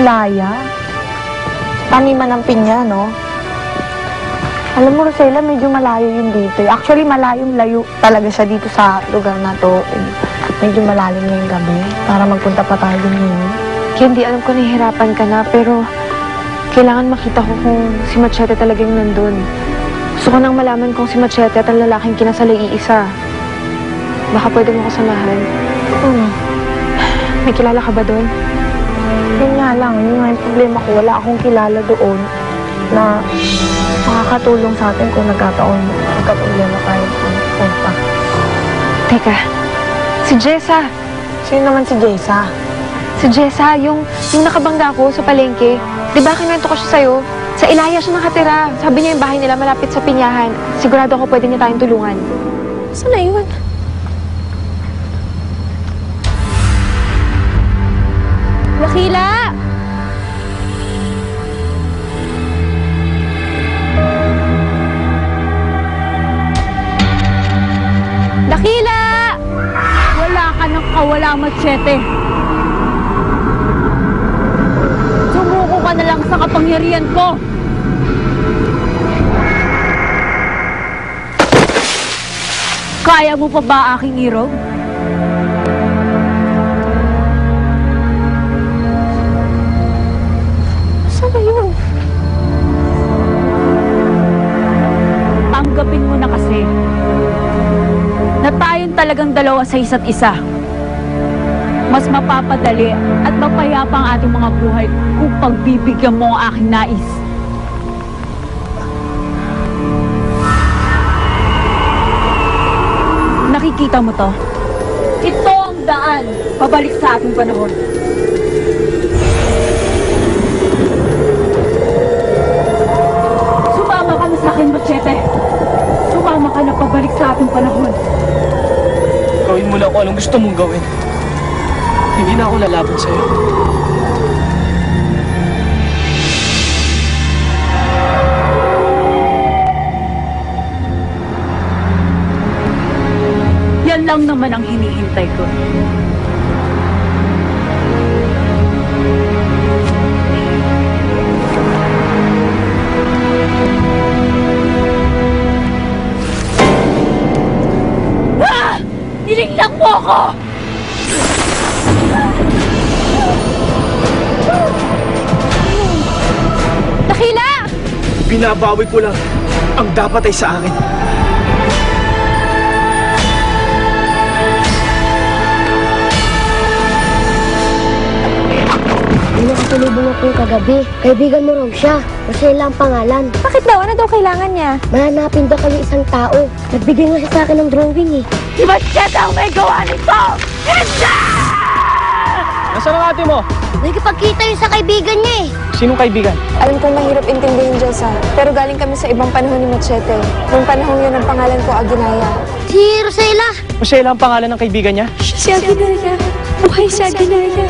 Ilaya? Taniman ng pinya, no? Alam mo, Rosella, medyo malayo yun dito. Actually, layo talaga siya dito sa lugar na to. Medyo malalim ngayong gabi para magpunta pa tayo din ngayon. Candy, alam ko nahihirapan ka na, pero kailangan makita ko kung si Machete talagang nandun. Gusto ko nang malaman kung si Machete at ang lalaking kinasal ay iisa. Baka pwede mo ko samahan. May kilala ka ba doon? Yun nga lang, yun nga yung problema ko. Wala akong kilala doon na makakatulong sa atin kung nagka-problema tayo kung punta. Teka, si Jessa. Sino naman si Jessa? Si Jessa, yung nakabangga ko sa palengke. Di ba kinwento ko siya sa'yo? Sa Ilaya siya nakatira. Sabi niya yung bahay nila malapit sa Pinyahan. Sigurado ako pwede niya tayong tulungan. Saan na yun? Dakila! Dakila! Wala ka ng kawala, Machete. Sumuko ka na lang sa kapangyarihan ko. Kaya mo pa ba aking irog? Saan na yun? Tanggapin mo na kasi na tayong talagang dalawa sa isa't isa. Mas mapapadali at mapayapa ang ating mga buhay kung pagbibigyan mo ang aking nais. Nakikita mo to? Ito ang daan pabalik sa ating panahon. Sumama ka na sa akin, Machete. Sumama ka na pabalik sa ating panahon. Gawin mo lang kung anong gusto mong gawin. Hindi na ako lalaban sa'yo. Yan lang naman ang hinihintay ko. Ah! Nilinglang mo ako! Dakila! Binabawi ko lang. Ang dapat ay sa akin. May nakasalubong ako kagabi. Kaibigan mo raw siya. Rosella ang pangalan. Bakit daw? Ano daw kailangan niya? Mahanapin daw kayo isang tao. Nagbigay nga siya sa akin ng drawing eh. Si Machete ang may gawa nito! Hindi! Nasaan ang ate mo? Nagkipagkita yun sa kaibigan niya eh. Sinong kaibigan? Alam kong mahirap intindihin, Jessa. Pero galing kami sa ibang panahon ni Machete. Noong panahon yun, ang pangalan ko, Aginaya. Si Rosella. Rosella ang pangalan ng kaibigan niya? Si Aginaya. Buhay si Aginaya.